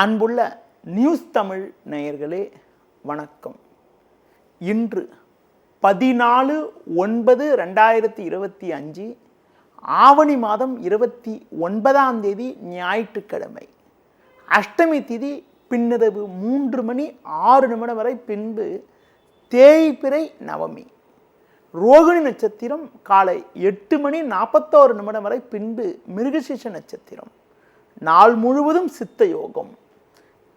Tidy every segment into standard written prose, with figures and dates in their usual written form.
அன்புள்ள நியூஸ் தமிழ் நேயர்களே வணக்கம். இன்று 14/9/2025 ஆவணி மாதம் 29ஆம் தேதி ஞாயிற்றுக்கிழமை. அஷ்டமி திதி பின்னிரவு 3:06 வரை, பின்பு தேய்பிறை நவமி. ரோகிணி நட்சத்திரம் காலை 8:41 வரை, பின்பு மிருகசீஷ நட்சத்திரம். நாள் முழுவதும் சித்த யோகம்.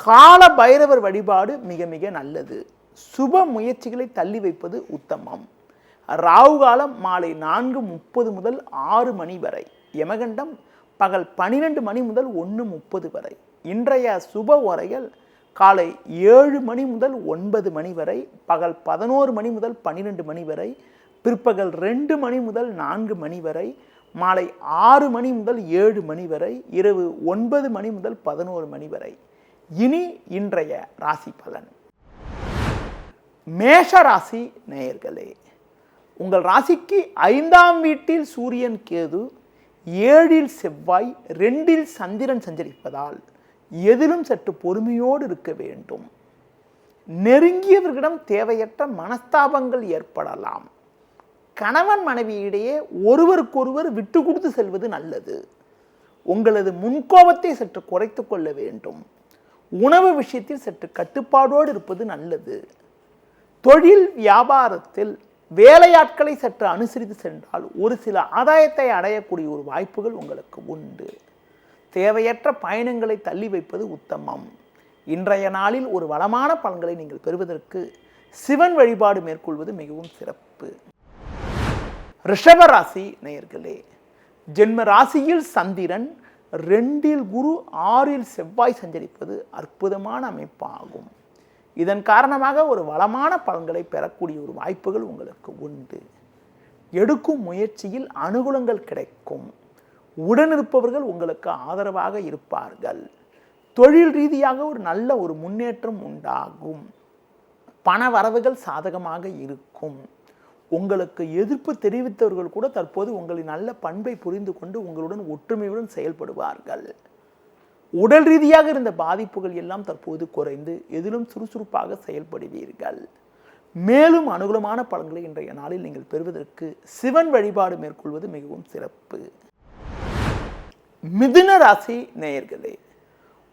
கால பைரவர் வழிபாடு மிக மிக நல்லது. சுப முயற்சிகளை தள்ளி வைப்பது உத்தமம். ராகு காலம் மாலை 4:30 முதல் 6 மணி வரை. யமகண்டம் பகல் 12 மணி முதல் 1:30 வரை. இன்றைய சுப ஓரைகள் காலை 7 மணி முதல் 9 மணி வரை, பகல் 11 மணி முதல் 12 மணி வரை, பிற்பகல் 2 மணி முதல் 4 மணி வரை, மாலை 6 மணி முதல் 7 மணி வரை, இரவு 9 மணி முதல் 11 மணி வரை. இனி இன்றைய ராசி பலன். மேஷ ராசி நேயர்களே, உங்கள் ராசிக்கு 5ஆம் வீட்டில் சூரியன் கேது, 7இல் செவ்வாய், 2இல் சந்திரன் சஞ்சரிப்பதால் எதிலும் சற்று பொறுமையோடு இருக்க வேண்டும். நெருங்கியவர்களிடம் தேவையற்ற மனஸ்தாபங்கள் ஏற்படலாம். கணவன் மனைவியிடையே ஒருவருக்கொருவர் விட்டு கொடுத்து செல்வது நல்லது. உங்களது முன்கோபத்தை சற்று குறைத்து கொள்ள வேண்டும். உணவு விஷயத்தில் சற்று கட்டுப்பாடோடு இருப்பது நல்லது. தொழில் வியாபாரத்தில் வேலையாட்களை சற்று அனுசரித்து சென்றால் ஒரு சில ஆதாயத்தை அடையக்கூடிய ஒரு வாய்ப்புகள் உங்களுக்கு உண்டு. தேவையற்ற பயணங்களை தள்ளி வைப்பது உத்தமம். இன்றைய நாளில் ஒரு வளமான பலன்களை நீங்கள் பெறுவதற்கு சிவன் வழிபாடு மேற்கொள்வது மிகவும் சிறப்பு. ரிஷப ராசி நேயர்களே, ஜென்ம ராசியில் சந்திரன், 2இல் குரு, 6இல் செவ்வாய் சஞ்சரிப்பது அற்புதமான அமைப்பாகும். இதன் காரணமாக ஒரு வளமான பலன்களை பெறக்கூடிய ஒரு வாய்ப்புகள் உங்களுக்கு உண்டு. எடுக்கும் முயற்சியில் அனுகூலங்கள் கிடைக்கும். உடனிருப்பவர்கள் உங்களுக்கு ஆதரவாக இருப்பார்கள். தொழில் ரீதியாக ஒரு நல்ல ஒரு முன்னேற்றம் உண்டாகும். பண வரவுகள் சாதகமாக இருக்கும். உங்களுக்கு எதிர்ப்பு தெரிவித்தவர்கள் கூட தற்போது உங்களின் நல்ல பண்பை புரிந்து கொண்டு உங்களுடன் ஒற்றுமையுடன் செயல்படுவார்கள். உடல் ரீதியாக இருந்த பாதிப்புகள் எல்லாம் தற்போது குறைந்து எதிலும் சுறுசுறுப்பாக செயல்படுவீர்கள். மேலும் அனுகூலமான பலன்களை இன்றைய நாளில் நீங்கள் பெறுவதற்கு சிவன் வழிபாடு மேற்கொள்வது மிகவும் சிறப்பு. மிதுன ராசி நேயர்களே,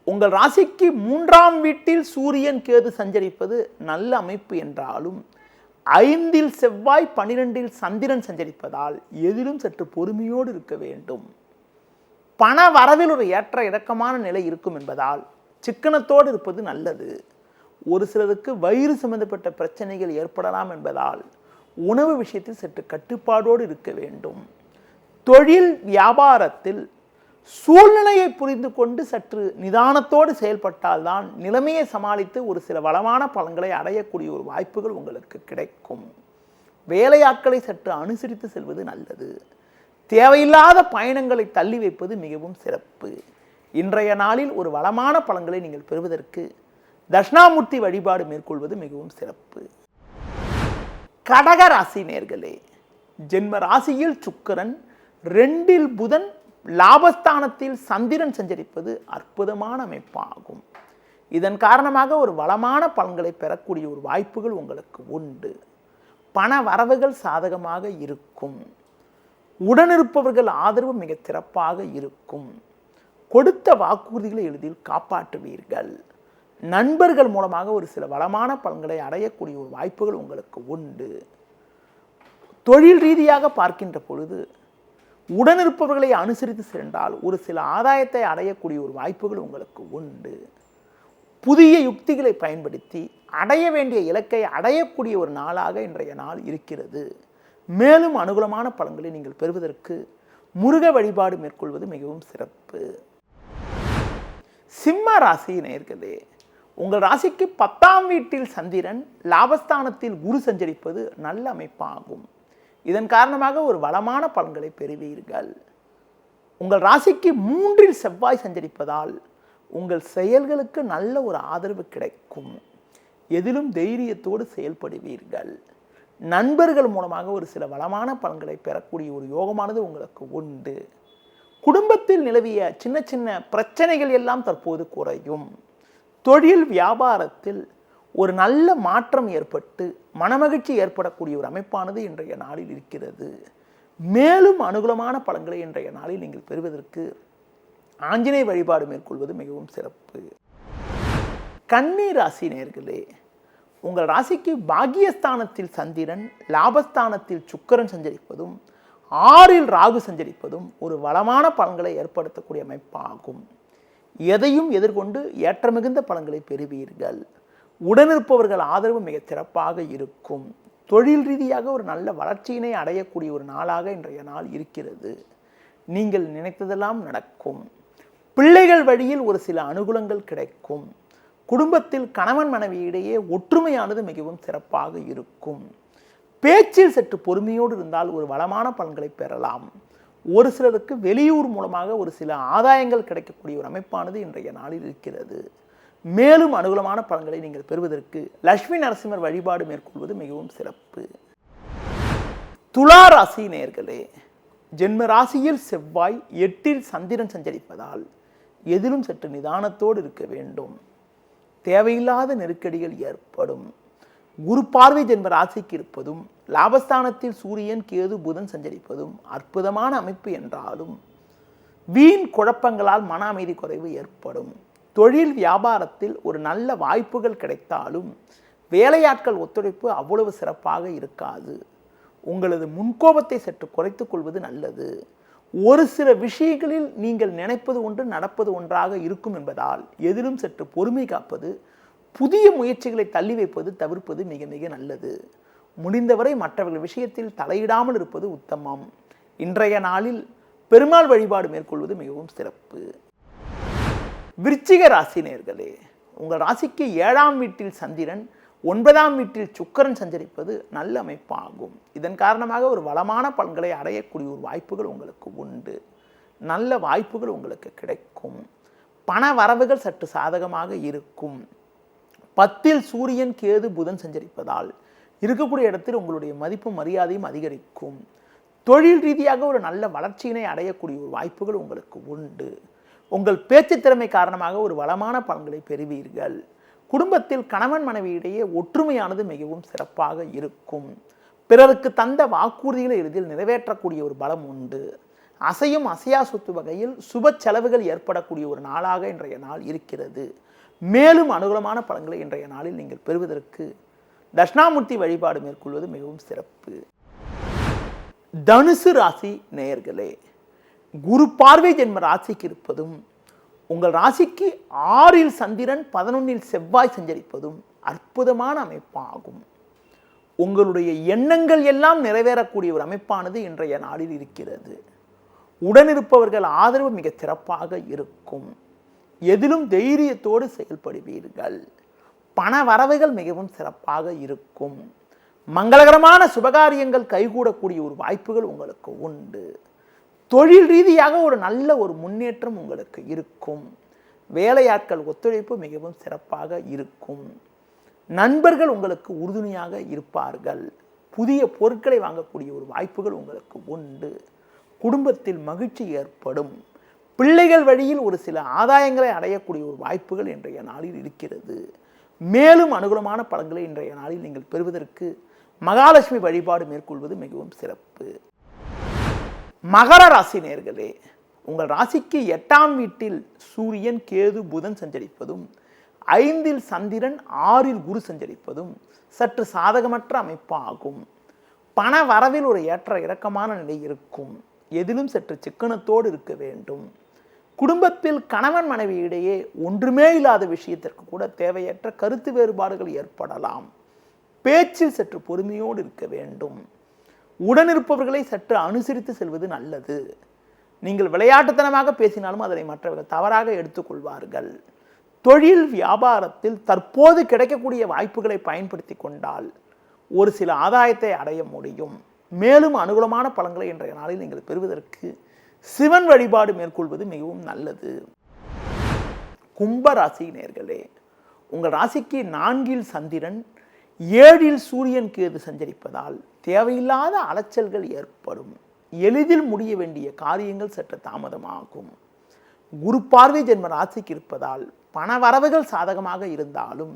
உங்கள் ராசிக்கு 3ஆம் வீட்டில் சூரியன் கேது சஞ்சரிப்பது நல்ல அமைப்பு என்றாலும் 5இல் செவ்வாய், 12இல் சந்திரன் சஞ்சரிப்பதால் எதிலும் சற்று பொறுமையோடு இருக்க வேண்டும். பண வரவில் ஒரு ஏற்ற இறக்கமான நிலை இருக்கும் என்பதால் சிக்கனத்தோடு இருப்பது நல்லது. ஒரு சிலருக்கு வயிறு சம்பந்தப்பட்ட பிரச்சனைகள் ஏற்படலாம் என்பதால் உணவு விஷயத்தில் சற்று கட்டுப்பாடோடு இருக்க வேண்டும். தொழில் வியாபாரத்தில் சூழ்நிலையை புரிந்து கொண்டு சற்று நிதானத்தோடு செயல்பட்டால்தான் நிலைமையை சமாளித்து ஒரு சில வளமான பலன்களை அடையக்கூடிய ஒரு வாய்ப்புகள் உங்களுக்கு கிடைக்கும். வேலையாட்களை சற்று அனுசரித்து செல்வது நல்லது. தேவையில்லாத பயணங்களை தள்ளி வைப்பது மிகவும் சிறப்பு. இன்றைய நாளில் ஒரு வளமான பலன்களை நீங்கள் பெறுவதற்கு தட்சிணாமூர்த்தி வழிபாடு மேற்கொள்வது மிகவும் சிறப்பு. கடக ராசி நேயர்களே, ஜென்ம ராசியில் சுக்கிரன், 2இல் புதன், லாபஸ்தானத்தில் சந்திரன் சஞ்சரிப்பது அற்புதமான அமைப்பாகும். இதன் காரணமாக ஒரு வளமான பலன்களை பெறக்கூடிய ஒரு வாய்ப்புகள் உங்களுக்கு உண்டு. பண வரவுகள் சாதகமாக இருக்கும். உடனிருப்பவர்கள் ஆதரவு மிக சிறப்பாக இருக்கும். கொடுத்த வாக்குறுதிகளை எளிதில் காப்பாற்றுவீர்கள். நண்பர்கள் மூலமாக ஒரு சில வளமான பலன்களை அடையக்கூடிய ஒரு வாய்ப்புகள் உங்களுக்கு உண்டு. தொழில் ரீதியாக பார்க்கின்ற பொழுது உடனிருப்பவர்களை அனுசரித்து சென்றால் ஒரு சில ஆதாயத்தை அடையக்கூடிய ஒரு வாய்ப்புகள் உங்களுக்கு உண்டு. புதிய யுக்திகளை பயன்படுத்தி அடைய வேண்டிய இலக்கை அடையக்கூடிய ஒரு நாளாக இன்றைய நாள் இருக்கிறது. மேலும் அனுகூலமான பலன்களை நீங்கள் பெறுவதற்கு முருக வழிபாடு மேற்கொள்வது மிகவும் சிறப்பு. சிம்ம ராசி நேயர்களே, உங்கள் ராசிக்கு 10ஆம் வீட்டில் சந்திரன், லாபஸ்தானத்தில் குரு சஞ்சரிப்பது நல்ல அமைப்பாகும். இதன் காரணமாக ஒரு வளமான பலன்களை பெறுவீர்கள். உங்கள் ராசிக்கு 3இல் செவ்வாய் சஞ்சரிப்பதால் உங்கள் செயல்களுக்கு நல்ல ஒரு ஆதரவு கிடைக்கும். எதிலும் தைரியத்தோடு செயல்படுவீர்கள். நண்பர்கள் மூலமாக ஒரு சில வளமான பலன்களை பெறக்கூடிய ஒரு யோகமானது உங்களுக்கு உண்டு. குடும்பத்தில் நிலவிய சின்ன சின்ன பிரச்சனைகள் எல்லாம் தற்போது குறையும். தொழில் வியாபாரத்தில் ஒரு நல்ல மாற்றம் ஏற்பட்டு மனமகிழ்ச்சி ஏற்படக்கூடிய ஒரு அமைப்பானது இன்றைய நாளில் இருக்கிறது. மேலும் அனுகூலமான பலன்களை இன்றைய நாளில் நீங்கள் பெறுவதற்கு ஆஞ்சநேய வழிபாடு மேற்கொள்வது மிகவும் சிறப்பு. கன்னி ராசி நேயர்களே, உங்கள் ராசிக்கு பாக்கியஸ்தானத்தில் சந்திரன், லாபஸ்தானத்தில் சுக்கிரன் சஞ்சரிப்பதும் 6ல் ராகு சஞ்சரிப்பதும் ஒரு வளமான பலன்களை ஏற்படுத்தக்கூடிய அமைப்பாகும். எதையும் எதிர்கொண்டு ஏற்ற மிகுந்த பலன்களை பெறுவீர்கள். உடனிருப்பவர்கள் ஆதரவு மிக சிறப்பாக இருக்கும். தொழில் ரீதியாக ஒரு நல்ல வளர்ச்சியினை அடையக்கூடிய ஒரு நாளாக இன்றைய நாள் இருக்கிறது. நீங்கள் நினைத்ததெல்லாம் நடக்கும். பிள்ளைகள் வழியில் ஒரு சில அனுகூலங்கள் கிடைக்கும். குடும்பத்தில் கணவன் மனைவி இடையே ஒற்றுமையானது மிகவும் சிறப்பாக இருக்கும். பேச்சில் சற்று பொறுமையோடு இருந்தால் ஒரு வளமான பலன்களை பெறலாம். ஒரு சிலருக்கு வெளியூர் மூலமாக ஒரு சில ஆதாயங்கள் கிடைக்கக்கூடிய ஒரு அமைப்பானது இன்றைய நாளில் இருக்கிறது. மேலும் அனுகூலமான பலன்களை நீங்கள் பெறுவதற்கு லட்சுமி நரசிம்மர் வழிபாடு மேற்கொள்வது மிகவும் சிறப்பு. துலா ராசி நேயர்களே, ஜென்ம ராசியில் செவ்வாய், 8ல் சந்திரன் சஞ்சரிப்பதால் எதிலும் சற்று நிதானத்தோடு இருக்க வேண்டும். தேவையில்லாத நெருக்கடிகள் ஏற்படும். குரு பார்வை ஜென்ம ராசிக்கு இருப்பதும் லாபஸ்தானத்தில் சூரியன், கேது, புதன் சஞ்சரிப்பதும் அற்புதமான அமைப்பு என்றாலும் வீண் குழப்பங்களால் மன அமைதி குறைவு ஏற்படும். தொழில் வியாபாரத்தில் ஒரு நல்ல வாய்ப்புகள் கிடைத்தாலும் வேலையாட்கள் ஒத்துழைப்பு அவ்வளவு சிறப்பாக இருக்காது. உங்களது முன்கோபத்தை சற்று குறைத்துக் கொள்வது நல்லது. ஒரு சில விஷயங்களில் நீங்கள் நினைப்பது ஒன்று நடப்பது ஒன்றாக இருக்கும் என்பதால் எதிலும் சற்று பொறுமை காப்பது, புதிய முயற்சிகளை தள்ளி வைப்பது தவிர்ப்பது மிக மிக நல்லது. முடிந்தவரை மற்றவர்கள் விஷயத்தில் தலையிடாமல் இருப்பது உத்தமம். இன்றைய நாளில் பெருமாள் வழிபாடு மேற்கொள்வது மிகவும் சிறப்பு. விருச்சிக ராசி நேயர்களே, உங்கள் ராசிக்கு 7ஆம் வீட்டில் சந்திரன், 9ஆம் வீட்டில் சுக்கிரன் சஞ்சரிப்பது நல்ல அமைப்பாகும். இதன் காரணமாக ஒரு வளமான பலன்களை அடையக்கூடிய ஒரு வாய்ப்புகள் உங்களுக்கு உண்டு. நல்ல வாய்ப்புகள் உங்களுக்கு கிடைக்கும். பண வரவுகள் சற்று சாதகமாக இருக்கும். 10ல் சூரியன், கேது, புதன் சஞ்சரிப்பதால் இருக்கக்கூடிய இடத்தில் உங்களுடைய மதிப்பு மரியாதையும் அதிகரிக்கும். தொழில் ரீதியாக ஒரு நல்ல வளர்ச்சியினை அடையக்கூடிய ஒரு வாய்ப்புகள் உங்களுக்கு உண்டு. உங்கள் பேச்சு திறமை காரணமாக ஒரு வளமான பலன்களை பெறுவீர்கள். குடும்பத்தில் கணவன் மனைவி இடையே ஒற்றுமையானது மிகவும் சிறப்பாக இருக்கும். பிறருக்கு தந்த வாக்குறுதிகளை எளிதில் நிறைவேற்றக்கூடிய ஒரு பலம் உண்டு. அசையும் அசையா சொத்து வகையில் சுப செலவுகள் ஏற்படக்கூடிய ஒரு நாளாக இன்றைய நாள் இருக்கிறது. மேலும் அனுகூலமான பலன்களை இன்றைய நாளில் நீங்கள் பெறுவதற்கு தட்சிணாமூர்த்தி வழிபாடு மேற்கொள்வது மிகவும் சிறப்பு. தனுசு ராசி நேயர்களே, குரு பார்வை ஜென்ம ராசிக்கு இருப்பதும் உங்கள் ராசிக்கு 6ல் சந்திரன், 11ல் செவ்வாய் சஞ்சரிப்பதும் அற்புதமான அமைப்பாகும். உங்களுடைய எண்ணங்கள் எல்லாம் நிறைவேறக்கூடிய ஒரு அமைப்பானது இன்றைய நாளில் இருக்கிறது. உடனிருப்பவர்கள் ஆதரவு மிக சிறப்பாக இருக்கும். எதிலும் தைரியத்தோடு செயல்படுவீர்கள். பண வரவுகள் மிகவும் சிறப்பாக இருக்கும். மங்களகரமான சுபகாரியங்கள் கைகூடக்கூடிய ஒரு வாய்ப்புகள் உங்களுக்கு உண்டு. தொழில் ரீதியாக ஒரு நல்ல ஒரு முன்னேற்றம் உங்களுக்கு இருக்கும். வேலையாட்கள் ஒத்துழைப்பு மிகவும் சிறப்பாக இருக்கும். நண்பர்கள் உங்களுக்கு உறுதுணையாக இருப்பார்கள். புதிய பொருட்களை வாங்கக்கூடிய ஒரு வாய்ப்புகள் உங்களுக்கு உண்டு. குடும்பத்தில் மகிழ்ச்சி ஏற்படும். பிள்ளைகள் வழியில் ஒரு சில ஆதாயங்களை அடையக்கூடிய ஒரு வாய்ப்புகள் இன்றைய நாளில் இருக்கிறது. மேலும் அனுகூலமான பலன்களை இன்றைய நாளில் நீங்கள் பெறுவதற்கு மகாலட்சுமி வழிபாடு மேற்கொள்வது மிகவும் சிறப்பு. மகர ராசி நேயர்களே, உங்கள் ராசிக்கு 8ஆம் வீட்டில் சூரியன், கேது, புதன் சஞ்சரிப்பதும் 5ல் சந்திரன், 6ல் குரு சஞ்சரிப்பதும் சற்று சாதகமற்ற அமைப்பாகும். பண வரவில் ஒரு ஏற்ற இறக்கமான நிலை இருக்கும். எதிலும் சற்று சிக்கனத்தோடு இருக்க வேண்டும். குடும்பத்தில் கணவன் மனைவி இடையே ஒன்றுமே இல்லாத விஷயத்திற்கு கூட தேவையற்ற கருத்து வேறுபாடுகள் ஏற்படலாம். பேச்சில் சற்று பொறுமையோடு இருக்க வேண்டும். உடனிருப்பவர்களை சற்று அனுசரித்து செல்வது நல்லது. நீங்கள் விளையாட்டுத்தனமாக பேசினாலும் அதனை மற்றவர்கள் தவறாக எடுத்துக்கொள்வார்கள். தொழில் வியாபாரத்தில் தற்போது கிடைக்கக்கூடிய வாய்ப்புகளை பயன்படுத்தி கொண்டால் ஒரு சில ஆதாயத்தை அடைய முடியும். மேலும் அனுகூலமான பலன்களை இன்றைய நாளில் நீங்கள் பெறுவதற்கு சிவன் வழிபாடு மேற்கொள்வது மிகவும் நல்லது. கும்ப ராசி நேயர்களே, உங்கள் ராசிக்கு 4ல் சந்திரன், 7ல் சூரியன், கேது சஞ்சரிப்பதால் தேவையில்லாத அலைச்சல்கள் ஏற்படும். எளிதில் முடிய வேண்டிய காரியங்கள் சற்று தாமதமாகும். குரு பார்வை ஜென்ம ராசிக்கு இருப்பதால் பண வரவுகள் சாதகமாக இருந்தாலும்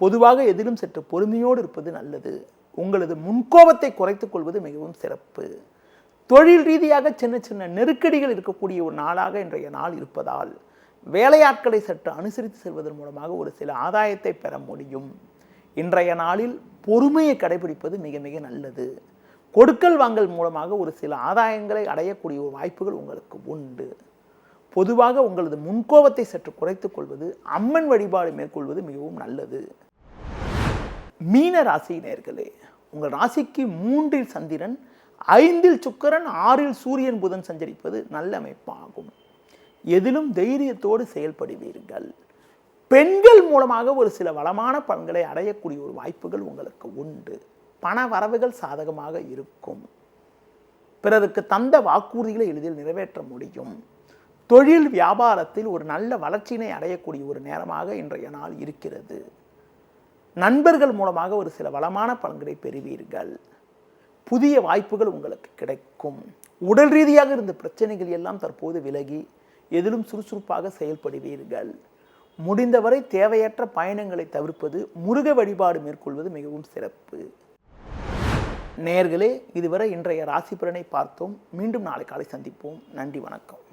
பொதுவாக எதிலும் சற்று பொறுமையோடு இருப்பது நல்லது. உங்களது முன்கோபத்தை குறைத்துக் கொள்வது மிகவும் சிறப்பு. தொழில் ரீதியாக சின்ன சின்ன நெருக்கடிகள் இருக்கக்கூடிய ஒரு நாளாக இன்றைய நாள் இருப்பதால் வேலையாட்களை சற்று அனுசரித்து செல்வதன் மூலமாக ஒரு சில ஆதாயத்தை பெற முடியும். இன்றைய நாளில் பொறுமையை கடைபிடிப்பது மிக மிக நல்லது. கொடுக்கல் வாங்கல் மூலமாக ஒரு சில ஆதாயங்களை அடையக்கூடிய ஒரு வாய்ப்புகள் உங்களுக்கு உண்டு. பொதுவாக உங்களது முன்கோபத்தை சற்று குறைத்துக் கொள்வது, அம்மன் வழிபாடு மேற்கொள்வது மிகவும் நல்லது. மீன ராசி நேயர்களே, உங்கள் ராசிக்கு 3இல் சந்திரன், 5இல் சுக்கிரன், 6இல் சூரியன் புதன் சஞ்சரிப்பது நல்ல அமைப்பாகும். எதிலும் தைரியத்தோடு செயல்படுவீர்கள். பெண்கள் மூலமாக ஒரு சில வளமான பலன்களை அடையக்கூடிய ஒரு வாய்ப்புகள் உங்களுக்கு உண்டு. பண வரவுகள் சாதகமாக இருக்கும். பிறருக்கு தந்த வாக்குறுதிகளை எளிதில் நிறைவேற்ற முடியும். தொழில் வியாபாரத்தில் ஒரு நல்ல வளர்ச்சியினை அடையக்கூடிய ஒரு நேரமாக இன்றைய நாள் இருக்கிறது. நண்பர்கள் மூலமாக ஒரு சில வளமான பலன்களை பெறுவீர்கள். புதிய வாய்ப்புகள் உங்களுக்கு கிடைக்கும். உடல் ரீதியாக இருந்த பிரச்சனைகள் எல்லாம் தற்போது விலகி எதிலும் சுறுசுறுப்பாக செயல்படுவீர்கள். முடிந்தவரை தேவையற்ற பயணங்களை தவிர்ப்பது, முருக வழிபாடு மேற்கொள்வது மிகவும் சிறப்பு. நேயர்களே, இதுவரை இன்றைய ராசி பலனை பார்த்தோம். மீண்டும் நாளை காலை சந்திப்போம். நன்றி, வணக்கம்.